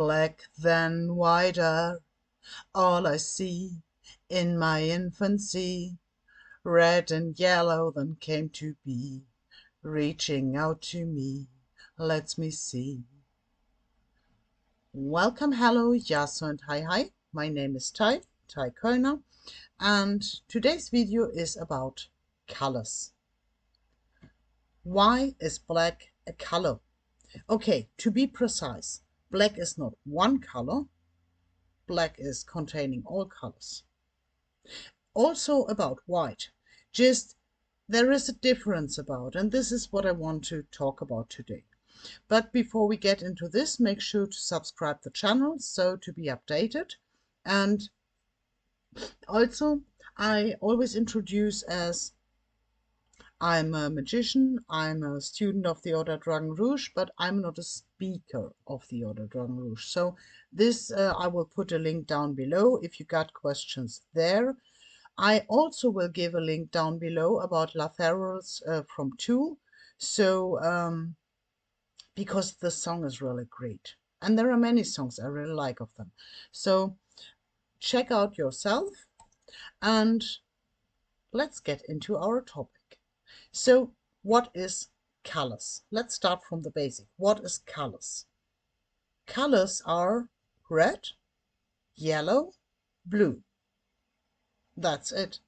Black then whiter, all I see in my infancy. Red and yellow then came to be, reaching out to me, lets me see. Welcome, hello, yasso and hi. My name is Ty Kölner, and today's video is about colors. Why is black a color? Okay, to be precise, black is not one color. Black is containing all colors. Also about white, just there is a difference about, and this is what I want to talk about today. But before we get into this, make sure to subscribe the channel so to be updated. And also, I always introduce as I'm a magician, I'm a student of the Order Dragon Rouge, but I'm not a speaker of the Order Dragon Rouge. So this, I will put a link down below if you got questions there. I also will give a link down below about laterals from Xul. So, because the song is really great. And there are many songs I really like of them. So check out yourself and let's get into our topic. So what is colors? Let's start from the basic. What is colors? Colors are red, yellow, blue. That's it.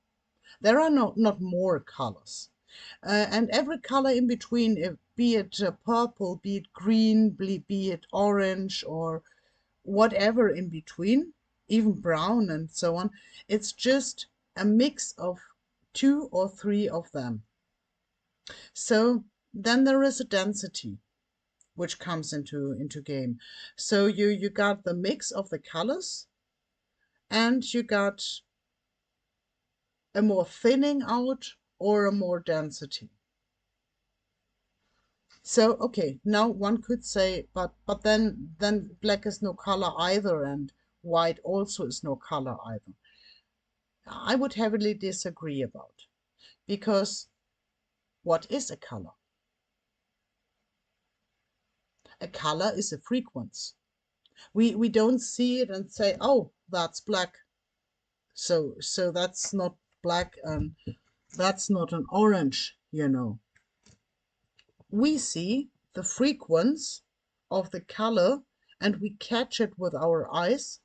There are not more colors. And every color in between, be it purple, be it green, be it orange, or whatever in between, even brown and so on, it's just a mix of 2 or 3 of them. So then there is a density which comes into game. So you got the mix of the colors, and you got a more thinning out or a more density. So okay, now one could say, but then black is no color either, and white also is no color either. I would heavily disagree about, because what is a color? A color is a frequency. We don't see it and say, oh, that's black. So that's not black and that's not an orange, you know. We see the frequency of the color and we catch it with our eyes,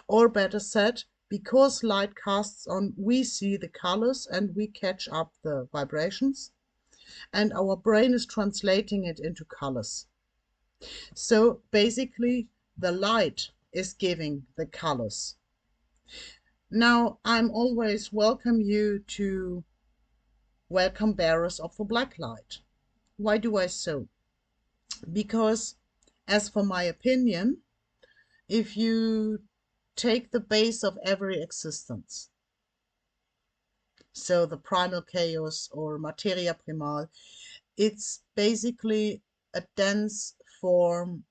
or better said, because light casts on, we see the colors and we catch up the vibrations, and our brain is translating it into colors. So basically the light is giving the colors. Now I'm always welcome you to welcome bearers of the black light. Why do I so? Because as for my opinion, if you take the base of every existence, so the Primal Chaos or Materia Primal, it's basically a dense form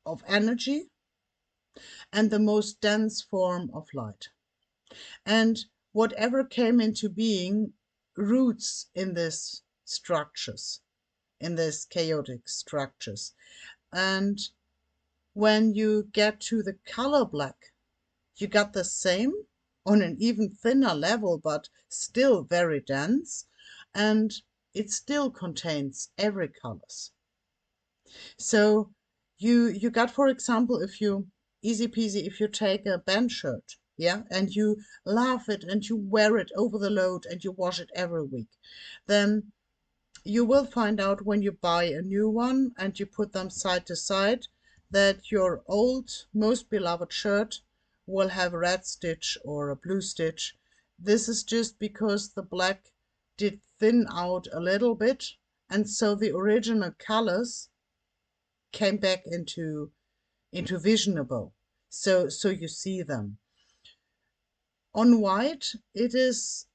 of energy and the most dense form of light. And whatever came into being roots in these structures, in these chaotic structures. And when you get to the color black, you got the same on an even thinner level, but still very dense, and it still contains every colors. So you got, for example, if you easy peasy, if you take a band shirt, yeah, and you love it and you wear it over the load and you wash it every week, then you will find out when you buy a new one and you put them side to side that your old most beloved shirt will have a red stitch or a blue stitch. This is just because the black did thin out a little bit, and so the original colors came back into visionable. So you see them. On white, it is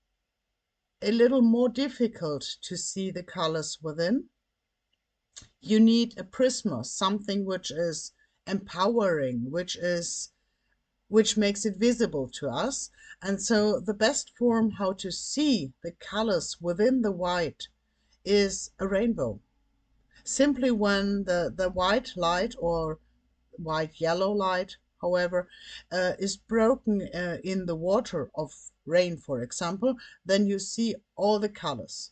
a little more difficult to see the colors within. You need a prisma, something which is empowering, which makes it visible to us. And so the best form how to see the colors within the white is a rainbow. Simply when the white light or white yellow light, however, is broken in the water of rain, for example, then you see all the colors.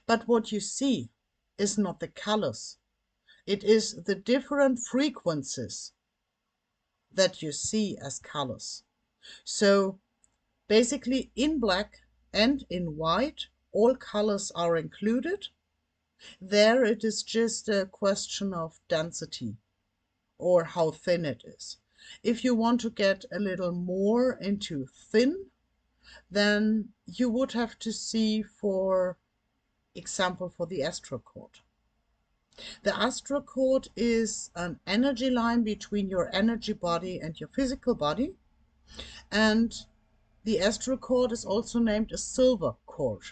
But what you see is not the colors. It is the different frequencies that you see as colors. So basically in black and in white, all colors are included. There it is just a question of density or how thin it is. If you want to get a little more into thin, then you would have to see, for example, for the astral cord. The astral cord is an energy line between your energy body and your physical body, and the astral cord is also named a silver cord.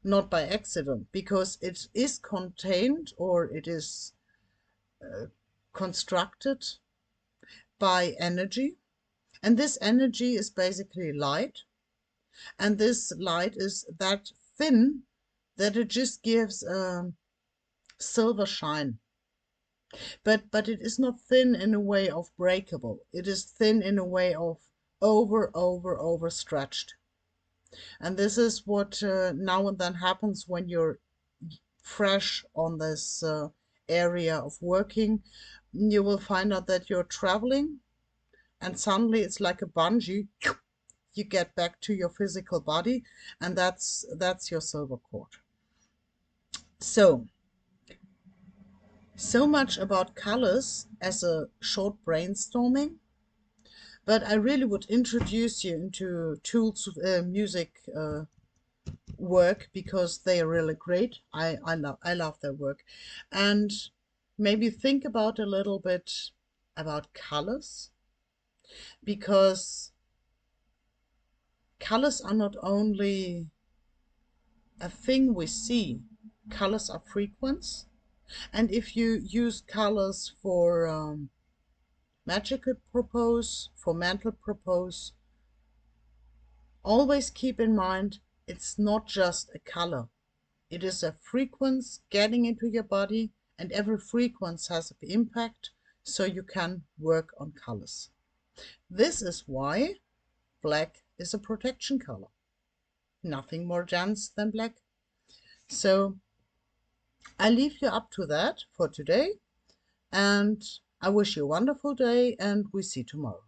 Not by accident, because it is contained, or it is constructed by energy, and this energy is basically light, and this light is that thin that it just gives a silver shine. But it is not thin in a way of breakable. It is thin in a way of over stretched. And this is what now and then happens when you're fresh on this area of working. You will find out that you're traveling and suddenly it's like a bungee. You get back to your physical body, and that's your silver cord. So much about colors as a short brainstorming, but I really would introduce you into Xul's music work, because they are really great. I love their work. And maybe think about a little bit about colors, because colors are not only a thing we see, colors are frequencies. And if you use colors for magical purpose, for mental purpose, always keep in mind it's not just a color. It is a frequency getting into your body, and every frequency has an impact, so you can work on colors. This is why black is a protection color. Nothing more dense than black. So I leave you up to that for today, and I wish you a wonderful day, and we see tomorrow.